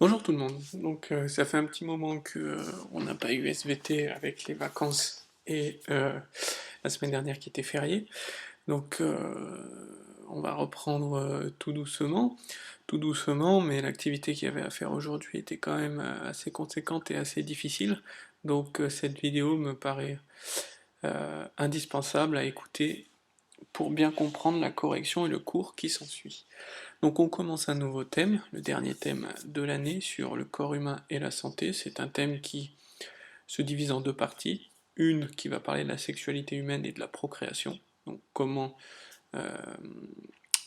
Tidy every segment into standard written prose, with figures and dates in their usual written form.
Bonjour tout le monde. Donc ça fait un petit moment que on n'a pas eu SVT avec les vacances et la semaine dernière qui était fériée. Donc on va reprendre tout doucement, mais l'activité qu'il y avait à faire aujourd'hui était quand même assez conséquente et assez difficile. Donc cette vidéo me paraît indispensable à écouter pour bien comprendre la correction et le cours qui s'ensuit. Donc on commence un nouveau thème, le dernier thème de l'année sur le corps humain et la santé. C'est un thème qui se divise en deux parties. Une qui va parler de la sexualité humaine et de la procréation, donc comment euh,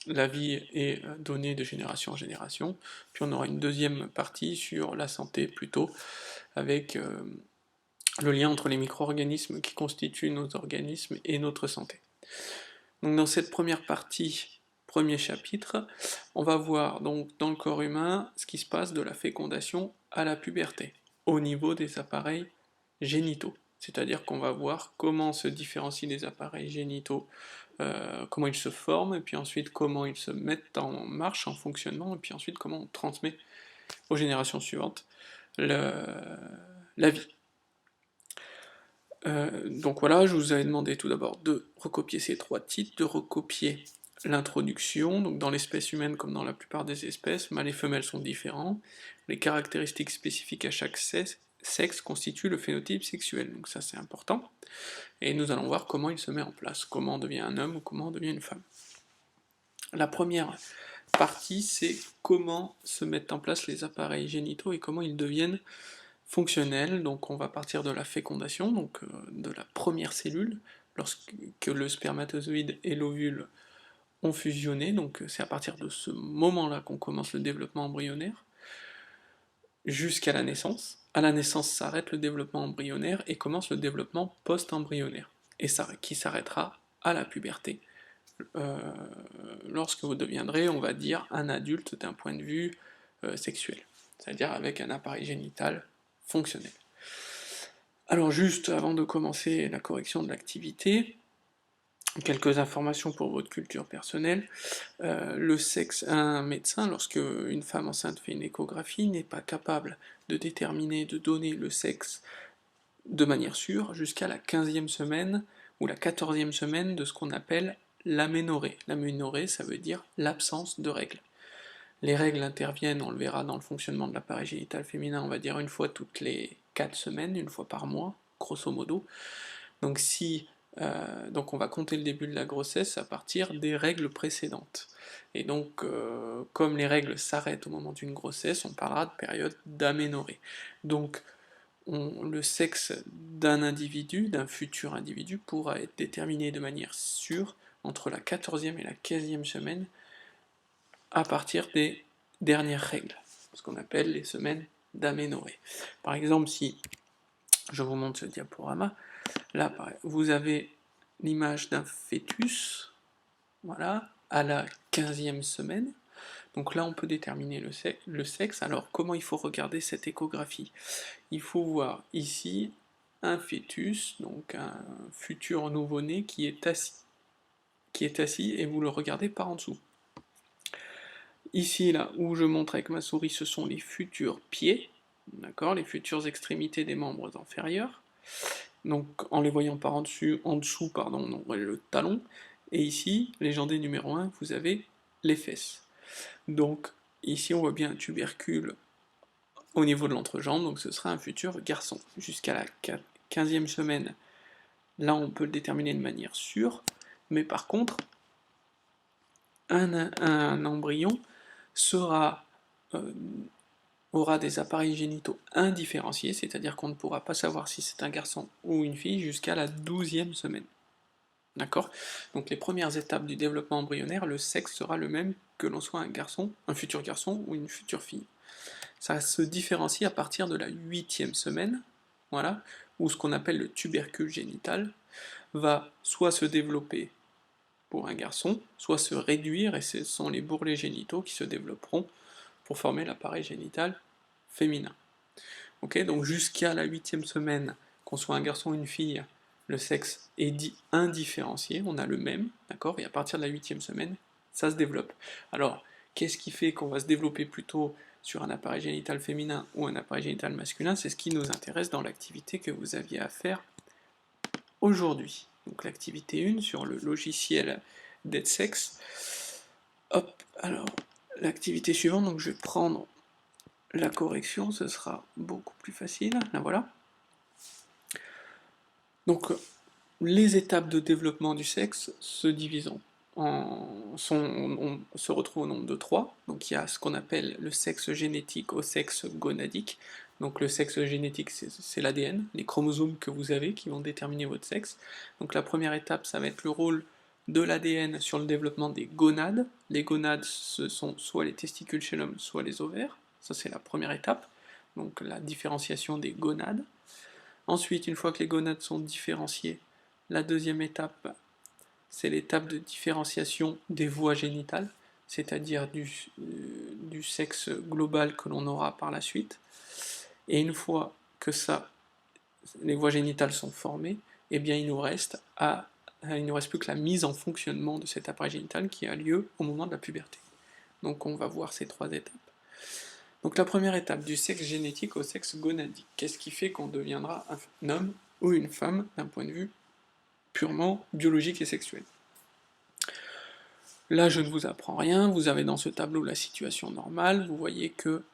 la vie est donnée de génération en génération. Puis on aura une deuxième partie sur la santé plutôt, avec le lien entre les micro-organismes qui constituent nos organismes et notre santé. Donc dans cette première partie, premier chapitre, on va voir donc dans le corps humain ce qui se passe de la fécondation à la puberté, au niveau des appareils génitaux. C'est-à-dire qu'on va voir comment se différencient les appareils génitaux, comment ils se forment, et puis ensuite comment ils se mettent en marche, en fonctionnement, et puis ensuite comment on transmet aux générations suivantes la vie. Donc voilà, je vous avais demandé tout d'abord de recopier ces trois titres, de recopier l'introduction, donc dans l'espèce humaine comme dans la plupart des espèces, mâles et femelles sont différents, les caractéristiques spécifiques à chaque sexe constituent le phénotype sexuel, donc ça c'est important, et nous allons voir comment il se met en place, comment on devient un homme ou comment on devient une femme. La première partie, c'est comment se mettent en place les appareils génitaux et comment ils deviennent fonctionnelle, donc on va partir de la fécondation, donc de la première cellule, lorsque le spermatozoïde et l'ovule ont fusionné, donc c'est à partir de ce moment-là qu'on commence le développement embryonnaire, jusqu'à la naissance. À la naissance s'arrête le développement embryonnaire et commence le développement post-embryonnaire, et ça, qui s'arrêtera à la puberté, euh, lorsque vous deviendrez, on va dire, un adulte d'un point de vue sexuel, c'est-à-dire avec un appareil génital fonctionnel. Alors juste avant de commencer la correction de l'activité, quelques informations pour votre culture personnelle. Le sexe, un médecin, lorsque une femme enceinte fait une échographie, n'est pas capable de déterminer, de donner le sexe de manière sûre jusqu'à la 15e semaine ou la 14e semaine de ce qu'on appelle l'aménorrhée. L'aménorrhée, ça veut dire l'absence de règles. Les règles interviennent, on le verra dans le fonctionnement de l'appareil génital féminin, on va dire une fois toutes les 4 semaines, une fois par mois, grosso modo. Donc donc on va compter le début de la grossesse à partir des règles précédentes. Et donc, comme les règles s'arrêtent au moment d'une grossesse, on parlera de période d'aménorrhée. Donc, le sexe d'un individu, d'un futur individu, pourra être déterminé de manière sûre entre la 14e et la 15e semaine à partir des dernières règles, ce qu'on appelle les semaines d'aménorrhée. Par exemple, si je vous montre ce diaporama, là vous avez l'image d'un fœtus, voilà, à la 15e semaine. Donc là on peut déterminer le sexe. Alors comment il faut regarder cette échographie? Il faut voir ici un fœtus, donc un futur nouveau-né qui est assis et vous le regardez par en dessous. Ici, là où je montre avec ma souris, ce sont les futurs pieds, d'accord, les futures extrémités des membres inférieurs. Donc en les voyant par en dessous, pardon, on voit le talon. Et ici, légendé numéro 1, vous avez les fesses. Donc ici, on voit bien un tubercule au niveau de l'entrejambe, donc ce sera un futur garçon. Jusqu'à la 15e semaine, là on peut le déterminer de manière sûre, mais par contre, un embryon euh, aura des appareils génitaux indifférenciés, c'est-à-dire qu'on ne pourra pas savoir si c'est un garçon ou une fille jusqu'à la 12e semaine. D'accord? Donc les premières étapes du développement embryonnaire, le sexe sera le même que l'on soit un garçon, un futur garçon ou une future fille. Ça se différencie à partir de la 8e semaine, voilà, où ce qu'on appelle le tubercule génital va soit se développer pour un garçon, soit se réduire, et ce sont les bourrelets génitaux qui se développeront pour former l'appareil génital féminin. Ok, donc jusqu'à la 8e semaine, qu'on soit un garçon ou une fille, le sexe est dit indifférencié, on a le même, d'accord, et à partir de la 8e semaine, ça se développe. Alors, qu'est-ce qui fait qu'on va se développer plutôt sur un appareil génital féminin ou un appareil génital masculin, c'est ce qui nous intéresse dans l'activité que vous aviez à faire aujourd'hui. Donc l'activité 1 sur le logiciel DeadSex. Hop, alors l'activité suivante, donc je vais prendre la correction, ce sera beaucoup plus facile, là voilà. Donc les étapes de développement du sexe se divisent se retrouvent au nombre de 3. Donc il y a ce qu'on appelle le sexe génétique au sexe gonadique. Donc le sexe génétique, c'est l'ADN, les chromosomes que vous avez qui vont déterminer votre sexe. Donc la première étape, ça va être le rôle de l'ADN sur le développement des gonades. Les gonades, ce sont soit les testicules chez l'homme, soit les ovaires. Ça, c'est la première étape. Donc la différenciation des gonades. Ensuite, une fois que les gonades sont différenciées, la deuxième étape, c'est l'étape de différenciation des voies génitales, c'est-à-dire du sexe global que l'on aura par la suite. Et une fois que les voies génitales sont formées, eh bien il nous reste plus que la mise en fonctionnement de cet appareil génital qui a lieu au moment de la puberté. Donc on va voir ces 3 étapes. Donc la première étape, du sexe génétique au sexe gonadique. Qu'est-ce qui fait qu'on deviendra un homme ou une femme d'un point de vue purement biologique et sexuel? Là, je ne vous apprends rien, vous avez dans ce tableau la situation normale, vous voyez que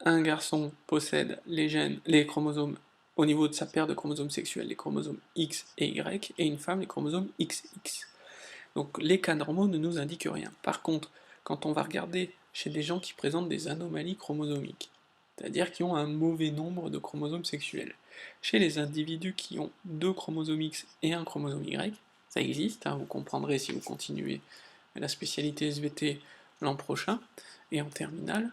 un garçon possède les chromosomes au niveau de sa paire de chromosomes sexuels, les chromosomes X et Y, et une femme les chromosomes XX. Donc les cas normaux ne nous indiquent rien. Par contre, quand on va regarder chez des gens qui présentent des anomalies chromosomiques, c'est-à-dire qui ont un mauvais nombre de chromosomes sexuels, chez les individus qui ont 2 chromosomes X et un chromosome Y, ça existe, hein, vous comprendrez si vous continuez la spécialité SVT l'an prochain, et en terminale.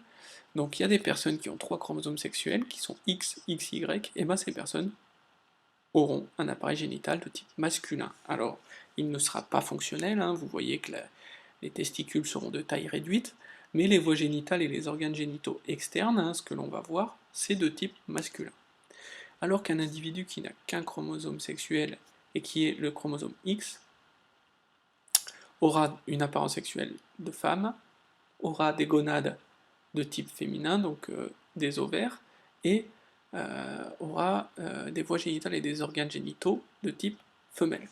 Donc il y a des personnes qui ont 3 chromosomes sexuels, qui sont X, XY, et bien ces personnes auront un appareil génital de type masculin. Alors, il ne sera pas fonctionnel, hein, vous voyez que les testicules seront de taille réduite, mais les voies génitales et les organes génitaux externes, hein, ce que l'on va voir, c'est de type masculin. Alors qu'un individu qui n'a qu'un chromosome sexuel et qui est le chromosome X, aura une apparence sexuelle de femme, aura des gonades de type féminin, donc des ovaires, et aura des voies génitales et des organes génitaux de type femelle.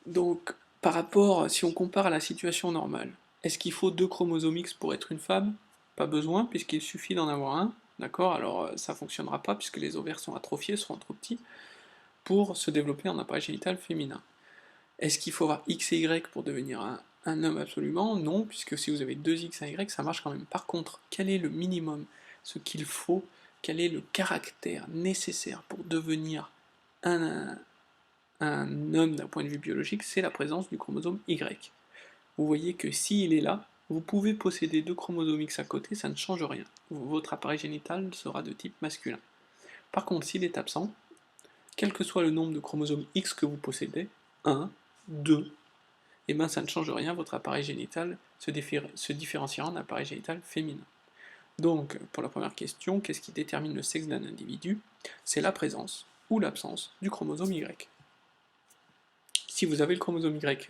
Donc, par rapport, si on compare à la situation normale, est-ce qu'il faut 2 chromosomes X pour être une femme? Pas besoin, puisqu'il suffit d'en avoir un, d'accord? Alors ça fonctionnera pas, puisque les ovaires sont atrophiés, seront trop petits, pour se développer en appareil génital féminin. Est-ce qu'il faut avoir X et Y pour devenir un homme absolument? Non, puisque si vous avez 2 X et un Y, ça marche quand même. Par contre, quel est le minimum, ce qu'il faut, quel est le caractère nécessaire pour devenir un homme d'un point de vue biologique? C'est la présence du chromosome Y. Vous voyez que s'il est là, vous pouvez posséder 2 chromosomes X à côté, ça ne change rien. Votre appareil génital sera de type masculin. Par contre, s'il est absent, quel que soit le nombre de chromosomes X que vous possédez, 1, 2, et bien ça ne change rien, votre appareil génital se différenciera en appareil génital féminin. Donc, pour la première question, qu'est-ce qui détermine le sexe d'un individu? C'est la présence ou l'absence du chromosome Y. Si vous avez le chromosome Y,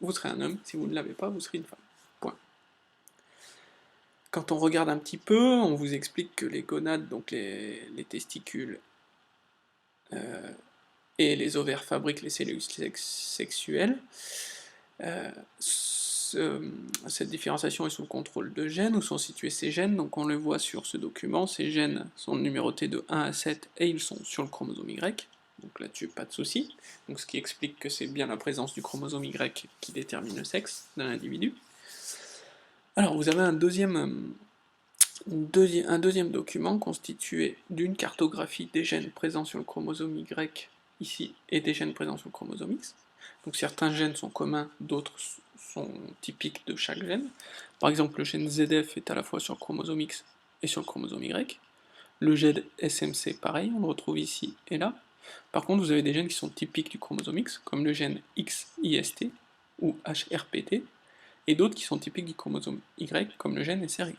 vous serez un homme, si vous ne l'avez pas, vous serez une femme. Point. Quand on regarde un petit peu, on vous explique que les gonades, donc les testicules, et les ovaires fabriquent les cellules sexuelles. Cette différenciation est sous le contrôle de gènes, où sont situés ces gènes, donc on le voit sur ce document, ces gènes sont numérotés de 1 à 7 et ils sont sur le chromosome Y, donc là-dessus pas de souci, donc ce qui explique que c'est bien la présence du chromosome Y qui détermine le sexe d'un individu. Alors vous avez un deuxième document constitué d'une cartographie des gènes présents sur le chromosome Y ici et des gènes présents sur le chromosome X. Donc certains gènes sont communs, d'autres sont typiques de chaque gène. Par exemple, le gène ZF est à la fois sur le chromosome X et sur le chromosome Y. Le gène SMC, pareil, on le retrouve ici et là. Par contre, vous avez des gènes qui sont typiques du chromosome X, comme le gène XIST ou HRPT, et d'autres qui sont typiques du chromosome Y, comme le gène SRY.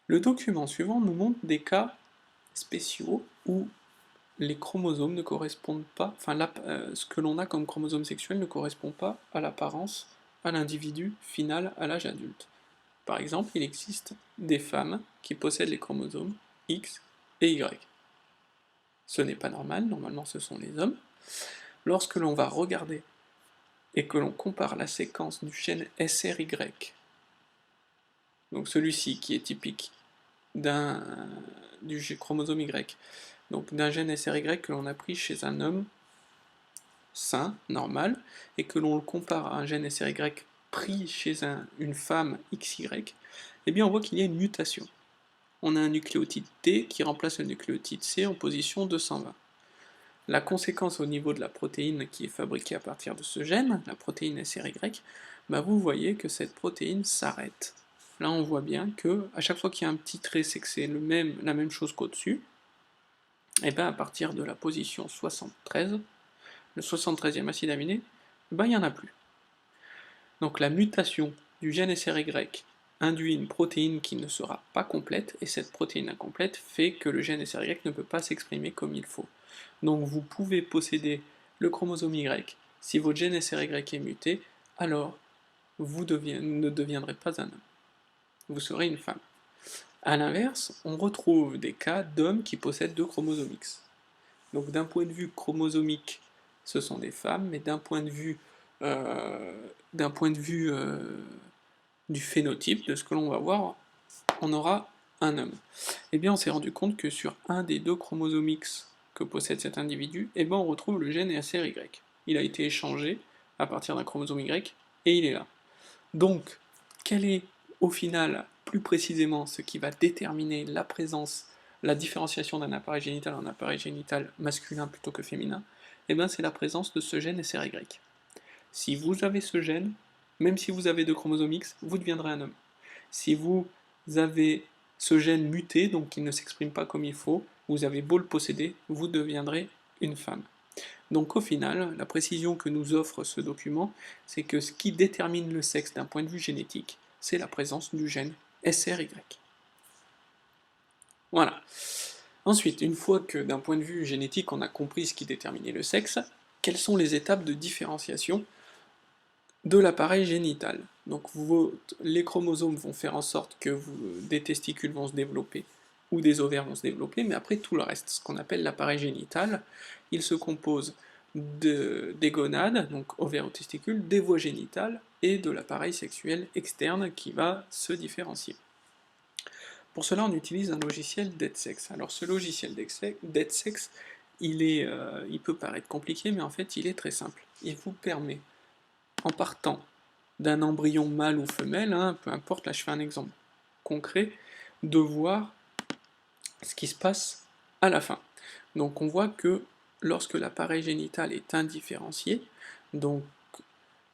Le document suivant nous montre des cas spéciaux où les chromosomes ne correspondent pas, enfin ce que l'on a comme chromosome sexuel ne correspond pas à l'apparence, à l'individu final à l'âge adulte. Par exemple, il existe des femmes qui possèdent les chromosomes X et Y. Ce n'est pas normal, normalement ce sont les hommes. Lorsque l'on va regarder et que l'on compare la séquence du gène SRY, donc celui-ci qui est typique du chromosome Y, donc d'un gène SRY que l'on a pris chez un homme sain, normal, et que l'on le compare à un gène SRY pris chez une femme XY, eh bien on voit qu'il y a une mutation. On a un nucléotide T qui remplace le nucléotide C en position 220. La conséquence au niveau de la protéine qui est fabriquée à partir de ce gène, la protéine SRY, bah vous voyez que cette protéine s'arrête. Là on voit bien que à chaque fois qu'il y a un petit trait, c'est que c'est la même chose qu'au-dessus. Et bien à partir de la position 73, le 73e acide aminé, ben il n'y en a plus. Donc la mutation du gène SRY induit une protéine qui ne sera pas complète, et cette protéine incomplète fait que le gène SRY ne peut pas s'exprimer comme il faut. Donc vous pouvez posséder le chromosome Y, si votre gène SRY est muté, alors vous ne deviendrez pas un homme. Vous serez une femme. A l'inverse, on retrouve des cas d'hommes qui possèdent deux chromosomes X. Donc d'un point de vue chromosomique, ce sont des femmes, mais d'un point de vue, du phénotype, de ce que l'on va voir, on aura un homme. Eh bien, on s'est rendu compte que sur un des deux chromosomes X que possède cet individu, eh bien, on retrouve le gène SRY. Il a été échangé à partir d'un chromosome Y, et il est là. Donc, quel est, au final, plus précisément, ce qui va déterminer la présence, la différenciation d'un appareil génital en appareil génital masculin plutôt que féminin? Eh bien, c'est la présence de ce gène SRY. Si vous avez ce gène, même si vous avez deux chromosomes X, vous deviendrez un homme. Si vous avez ce gène muté, donc qui ne s'exprime pas comme il faut, vous avez beau le posséder, vous deviendrez une femme. Donc au final, la précision que nous offre ce document, c'est que ce qui détermine le sexe d'un point de vue génétique, c'est la présence du gène SRY. Voilà. Ensuite, une fois que d'un point de vue génétique, on a compris ce qui déterminait le sexe, quelles sont les étapes de différenciation de l'appareil génital? Donc les chromosomes vont faire en sorte que des testicules vont se développer ou des ovaires vont se développer, mais après tout le reste, ce qu'on appelle l'appareil génital, il se compose des gonades, donc ovaires ou testicules, des voies génitales et de l'appareil sexuel externe qui va se différencier. Pour cela, on utilise un logiciel DeadSex. Alors ce logiciel DeadSex, il peut paraître compliqué, mais en fait il est très simple. Il vous permet, en partant d'un embryon mâle ou femelle, hein, peu importe, là je fais un exemple concret, de voir ce qui se passe à la fin. Donc on voit que lorsque l'appareil génital est indifférencié, donc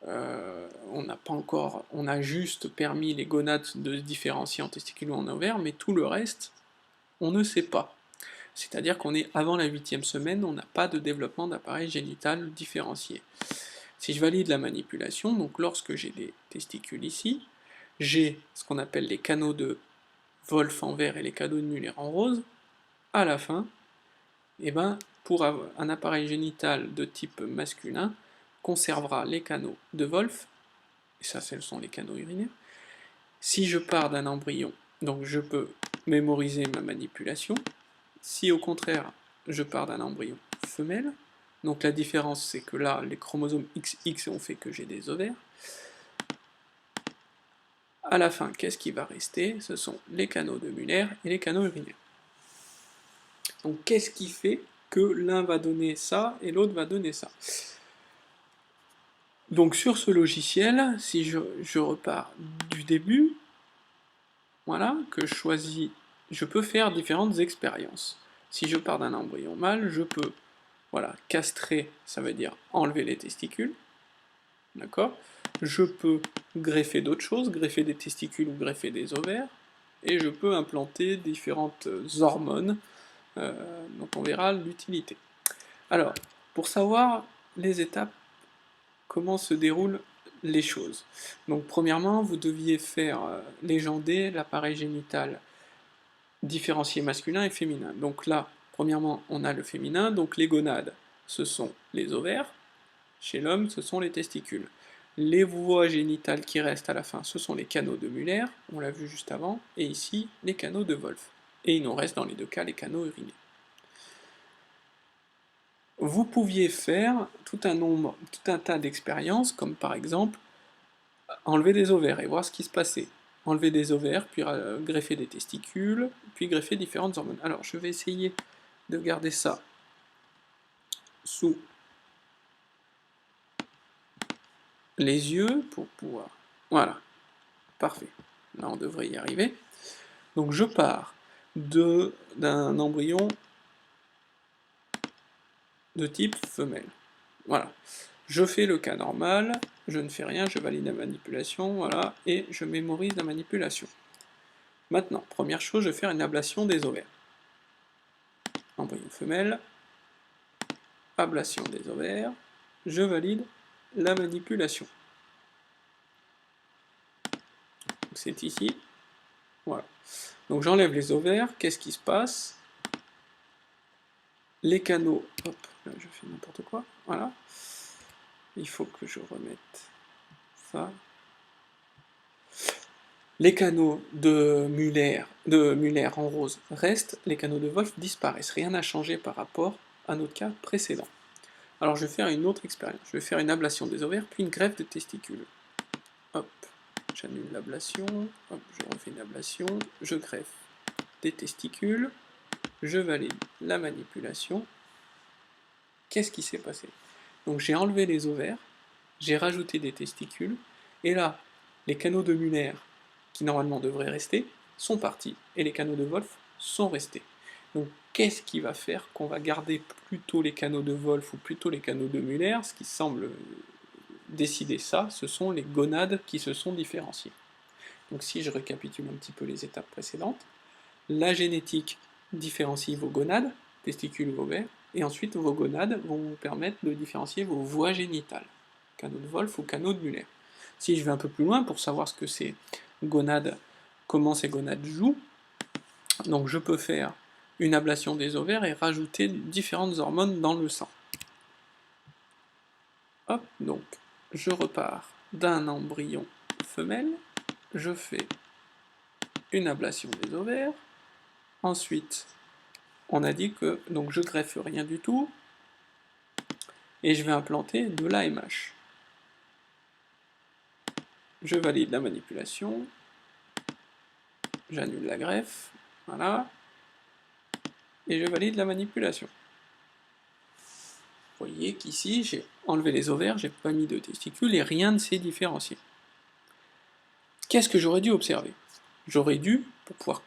on a juste permis les gonades de se différencier en testicules ou en ovaires, mais tout le reste, on ne sait pas. C'est-à-dire qu'on est avant la 8e semaine, on n'a pas de développement d'appareil génital différencié. Si je valide la manipulation, donc lorsque j'ai des testicules ici, j'ai ce qu'on appelle les canaux de Wolff en vert et les canaux de Muller en rose. À la fin, eh ben, pour un appareil génital de type masculin, conservera les canaux de Wolff, et ça ce sont les canaux urinaires. Si je pars d'un embryon, donc je peux mémoriser ma manipulation. Si au contraire je pars d'un embryon femelle, donc la différence c'est que là les chromosomes XX ont fait que j'ai des ovaires. À la fin, qu'est-ce qui va rester? Ce sont les canaux de Muller et les canaux urinaires. Donc qu'est-ce qui fait que l'un va donner ça et l'autre va donner ça? Donc sur ce logiciel, si je repars du début, voilà, que je choisis, je peux faire différentes expériences. Si je pars d'un embryon mâle, je peux, voilà, castrer, ça veut dire enlever les testicules, d'accord? Je peux greffer d'autres choses, greffer des testicules ou greffer des ovaires, et je peux implanter différentes hormones, donc on verra l'utilité. Alors, pour savoir les étapes, comment se déroulent les choses. Donc premièrement, vous deviez faire légender l'appareil génital différencié masculin et féminin. Donc là, premièrement, on a le féminin, donc les gonades, ce sont les ovaires, chez l'homme, ce sont les testicules. Les voies génitales qui restent à la fin, ce sont les canaux de Muller, on l'a vu juste avant, et ici, les canaux de Wolff. Et il nous reste dans les deux cas les canaux urinés. Vous pouviez faire tout un tas d'expériences, comme par exemple enlever des ovaires et voir ce qui se passait. Enlever des ovaires, puis greffer des testicules, puis greffer différentes hormones. Alors, je vais essayer de garder ça sous les yeux pour pouvoir... Voilà, parfait. Là, on devrait y arriver. Donc, je pars d'un embryon de type femelle. Voilà. Je fais le cas normal, je ne fais rien, je valide la manipulation, voilà, et je mémorise la manipulation. Maintenant, première chose, je vais faire une ablation des ovaires. Embryon femelle, ablation des ovaires, je valide la manipulation. C'est ici, voilà. Donc j'enlève les ovaires, qu'est-ce qui se passe? Les canaux, hop, là je fais n'importe quoi, voilà. Il faut que je remette ça. Les canaux de Muller en rose restent, les canaux de Wolff disparaissent. Rien n'a changé par rapport à notre cas précédent. Alors je vais faire une autre expérience. Je vais faire une ablation des ovaires, puis une greffe de testicules. Hop, j'annule l'ablation, hop, je refais une ablation, je greffe des testicules, je valide la manipulation. Qu'est-ce qui s'est passé? Donc j'ai enlevé les ovaires, j'ai rajouté des testicules, et là, les canaux de Muller, qui normalement devraient rester, sont partis, et les canaux de Wolff sont restés. Donc qu'est-ce qui va faire qu'on va garder plutôt les canaux de Wolff ou plutôt les canaux de Muller? Ce qui semble décider ça, ce sont les gonades qui se sont différenciées. Donc si je récapitule un petit peu les étapes précédentes, la génétique différencie vos gonades, testicules ou ovaires, et ensuite vos gonades vont vous permettre de différencier vos voies génitales, canaux de Wolff ou canaux de Muller. Si je vais un peu plus loin pour savoir ce que c'est gonades, comment ces gonades jouent, donc je peux faire une ablation des ovaires et rajouter différentes hormones dans le sang. Hop, donc je repars d'un embryon femelle, je fais une ablation des ovaires, ensuite on a dit que donc je greffe rien du tout, et je vais implanter de l'AMH. Je valide la manipulation, j'annule la greffe, voilà, et je valide la manipulation. Vous voyez qu'ici, j'ai enlevé les ovaires, j'ai pas mis de testicules, et rien ne s'est différencié. Qu'est-ce que j'aurais dû observer? J'aurais dû, pour pouvoir...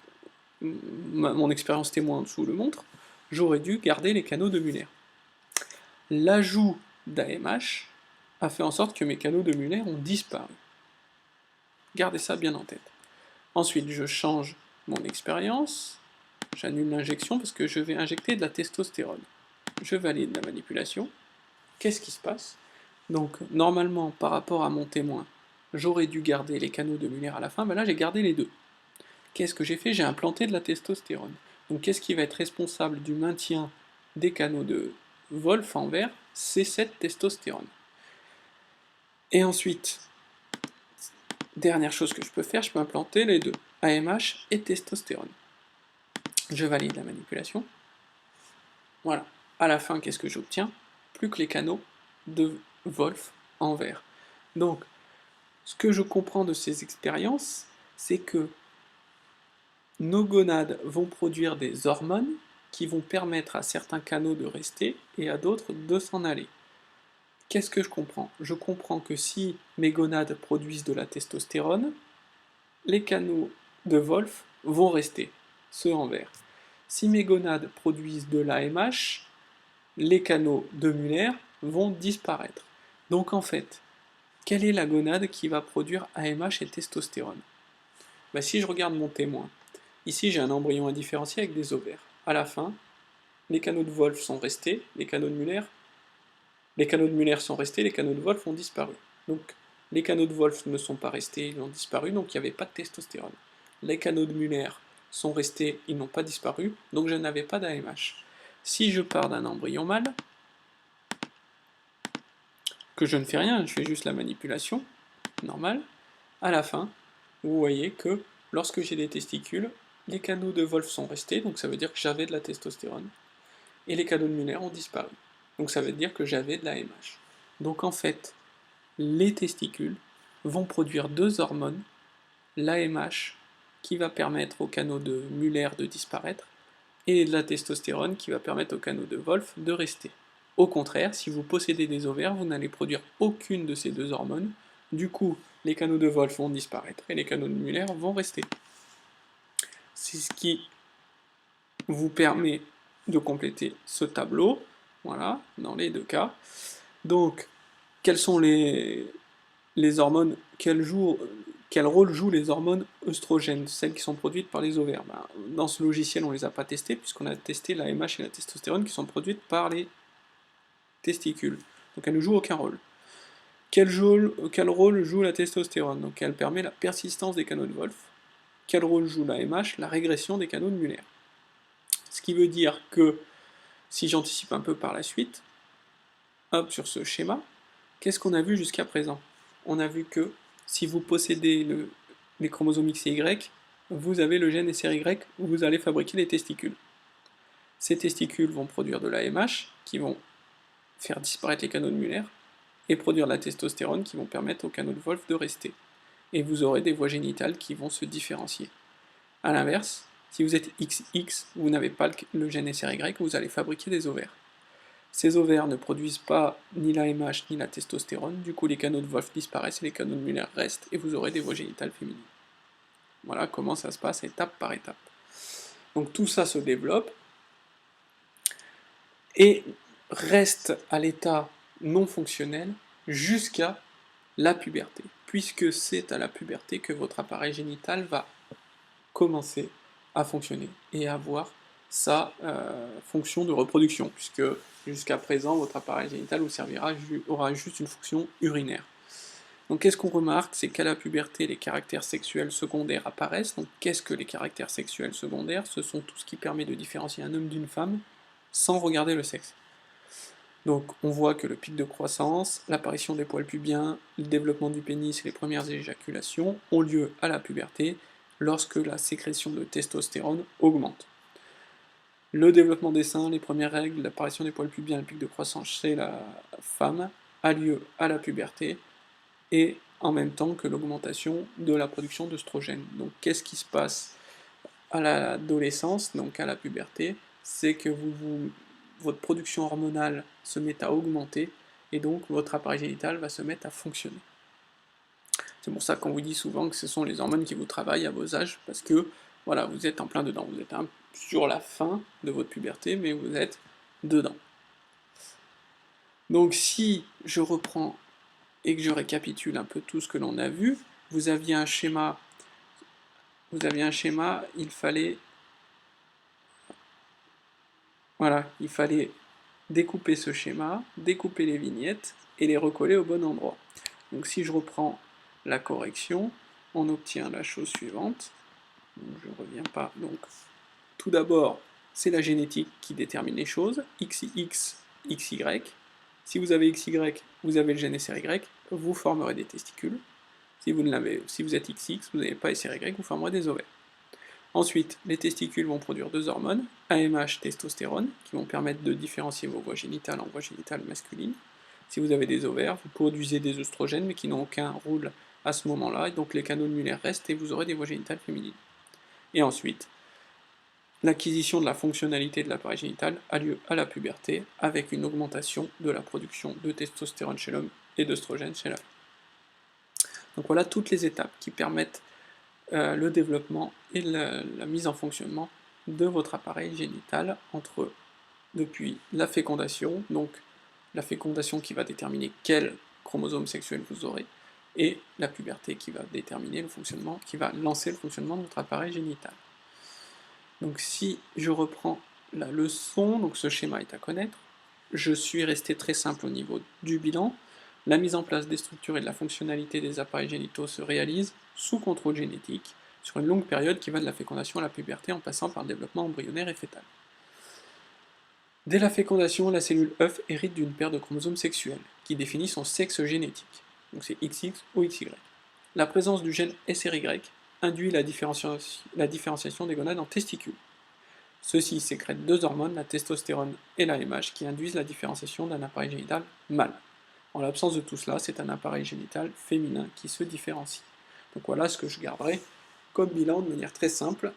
Mon expérience témoin en dessous le montre, j'aurais dû garder les canaux de Muller. L'ajout d'AMH a fait en sorte que mes canaux de Muller ont disparu. Gardez ça bien en tête. Ensuite, je change mon expérience, j'annule l'injection parce que je vais injecter de la testostérone. Je valide la manipulation. Qu'est-ce qui se passe? Donc, normalement, par rapport à mon témoin, j'aurais dû garder les canaux de Muller à la fin, mais là j'ai gardé les deux. Qu'est-ce que j'ai fait? J'ai implanté de la testostérone. Donc, qu'est-ce qui va être responsable du maintien des canaux de Wolff en vert? C'est cette testostérone. Et ensuite, dernière chose que je peux faire, je peux implanter les deux, AMH et testostérone. Je valide la manipulation. Voilà. À la fin, qu'est-ce que j'obtiens? Plus que les canaux de Wolff en vert. Donc, ce que je comprends de ces expériences, c'est que nos gonades vont produire des hormones qui vont permettre à certains canaux de rester et à d'autres de s'en aller. Qu'est-ce que je comprends? Je comprends que si mes gonades produisent de la testostérone, les canaux de Wolff vont rester, ceux en vert. Si mes gonades produisent de l'AMH, les canaux de Muller vont disparaître. Donc en fait, quelle est la gonade qui va produire AMH et testostérone? Si je regarde mon témoin, ici j'ai un embryon indifférencié avec des ovaires. À la fin, les canaux de Wolff sont restés, les canaux de Muller sont restés, les canaux de Wolff ont disparu. Donc les canaux de Wolff ne sont pas restés, ils ont disparu, donc il n'y avait pas de testostérone. Les canaux de Muller sont restés, ils n'ont pas disparu, donc je n'avais pas d'AMH. Si je pars d'un embryon mâle, que je ne fais rien, je fais juste la manipulation, normale, à la fin, vous voyez que lorsque j'ai des testicules, les canaux de Wolff sont restés, donc ça veut dire que j'avais de la testostérone, et les canaux de Müller ont disparu. Donc ça veut dire que j'avais de l'AMH. Donc en fait, les testicules vont produire deux hormones, l'AMH qui va permettre aux canaux de Müller de disparaître, et de la testostérone qui va permettre aux canaux de Wolff de rester. Au contraire, si vous possédez des ovaires, vous n'allez produire aucune de ces deux hormones, du coup les canaux de Wolff vont disparaître et les canaux de Müller vont rester. C'est ce qui vous permet de compléter ce tableau, voilà, dans les deux cas. Donc, quelles sont les hormones, quel rôle jouent les hormones œstrogènes, celles qui sont produites par les ovaires? Dans ce logiciel, on ne les a pas testées, puisqu'on a testé la MH et la testostérone qui sont produites par les testicules. Donc elles ne jouent aucun rôle. Quel rôle joue la testostérone? Donc elle permet la persistance des canaux de Wolff. Quel rôle joue la MH? La régression des canaux de Müller. Ce qui veut dire que, si j'anticipe un peu par la suite, hop, sur ce schéma, qu'est-ce qu'on a vu jusqu'à présent? On a vu que si vous possédez les chromosomes X et Y, vous avez le gène SRY, où vous allez fabriquer les testicules. Ces testicules vont produire de l'AMH, qui vont faire disparaître les canaux de Müller, et produire de la testostérone, qui vont permettre aux canaux de Wolff de rester. Et vous aurez des voies génitales qui vont se différencier. A l'inverse, si vous êtes XX, vous n'avez pas le gène SRY, vous allez fabriquer des ovaires. Ces ovaires ne produisent pas ni l'AMH ni la testostérone, du coup les canaux de Wolff disparaissent et les canaux de Müller restent, et vous aurez des voies génitales féminines. Voilà comment ça se passe étape par étape. Donc tout ça se développe, et reste à l'état non fonctionnel jusqu'à la puberté, puisque c'est à la puberté que votre appareil génital va commencer à fonctionner et à avoir sa fonction de reproduction, puisque jusqu'à présent, votre appareil génital aura juste une fonction urinaire. Donc qu'est-ce qu'on remarque? C'est qu'à la puberté, les caractères sexuels secondaires apparaissent. Donc qu'est-ce que les caractères sexuels secondaires? Ce sont tout ce qui permet de différencier un homme d'une femme sans regarder le sexe. Donc on voit que le pic de croissance, l'apparition des poils pubiens, le développement du pénis et les premières éjaculations ont lieu à la puberté, lorsque la sécrétion de testostérone augmente. Le développement des seins, les premières règles, l'apparition des poils pubiens et le pic de croissance chez la femme a lieu à la puberté, et en même temps que l'augmentation de la production d'œstrogènes. Donc qu'est-ce qui se passe à l'adolescence, donc à la puberté? C'est que votre production hormonale se met à augmenter, et donc votre appareil génital va se mettre à fonctionner. C'est pour ça qu'on vous dit souvent que ce sont les hormones qui vous travaillent à vos âges, parce que voilà, vous êtes en plein dedans, vous êtes sur la fin de votre puberté, mais vous êtes dedans. Donc si je reprends et que je récapitule un peu tout ce que l'on a vu, vous aviez un schéma, il fallait découper ce schéma, découper les vignettes et les recoller au bon endroit. Donc si je reprends la correction, on obtient la chose suivante. Donc, je ne reviens pas. Donc tout d'abord, c'est la génétique qui détermine les choses, XX, XY. Si vous avez XY, vous avez le gène SRY, vous formerez des testicules. Si vous êtes XX, vous n'avez pas SRY, vous formerez des ovaires. Ensuite, les testicules vont produire deux hormones, AMH, testostérone, qui vont permettre de différencier vos voies génitales en voies génitales masculines. Si vous avez des ovaires, vous produisez des œstrogènes, mais qui n'ont aucun rôle à ce moment-là, et donc les canaux de Müller restent et vous aurez des voies génitales féminines. Et ensuite, l'acquisition de la fonctionnalité de l'appareil génital a lieu à la puberté, avec une augmentation de la production de testostérone chez l'homme et d'œstrogènes chez la femme. Donc voilà toutes les étapes qui permettent le développement et la mise en fonctionnement de votre appareil génital depuis la fécondation, donc la fécondation qui va déterminer quel chromosome sexuel vous aurez, et la puberté qui va déterminer le fonctionnement, qui va lancer le fonctionnement de votre appareil génital. Donc si je reprends la leçon, donc ce schéma est à connaître, je suis resté très simple au niveau du bilan. La mise en place des structures et de la fonctionnalité des appareils génitaux se réalise sous contrôle génétique, sur une longue période qui va de la fécondation à la puberté en passant par le développement embryonnaire et fœtal. Dès la fécondation, la cellule œuf hérite d'une paire de chromosomes sexuels, qui définit son sexe génétique. Donc c'est XX ou XY. La présence du gène SRY induit la différenciation des gonades en testicules. Ceux-ci sécrètent deux hormones, la testostérone et l'AMH, qui induisent la différenciation d'un appareil génital mâle. En l'absence de tout cela, c'est un appareil génital féminin qui se différencie. Donc voilà ce que je garderai comme bilan de manière très simple,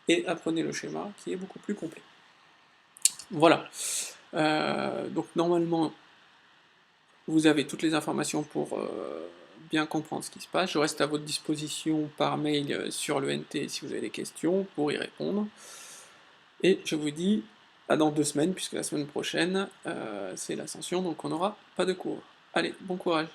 et apprenez le schéma qui est beaucoup plus complet. Voilà. Donc normalement, vous avez toutes les informations pour bien comprendre ce qui se passe. Je reste à votre disposition par mail sur le NT si vous avez des questions pour y répondre. Et je vous dis à dans 2 semaines, puisque la semaine prochaine, c'est l'ascension, donc on n'aura pas de cours. Allez, bon courage!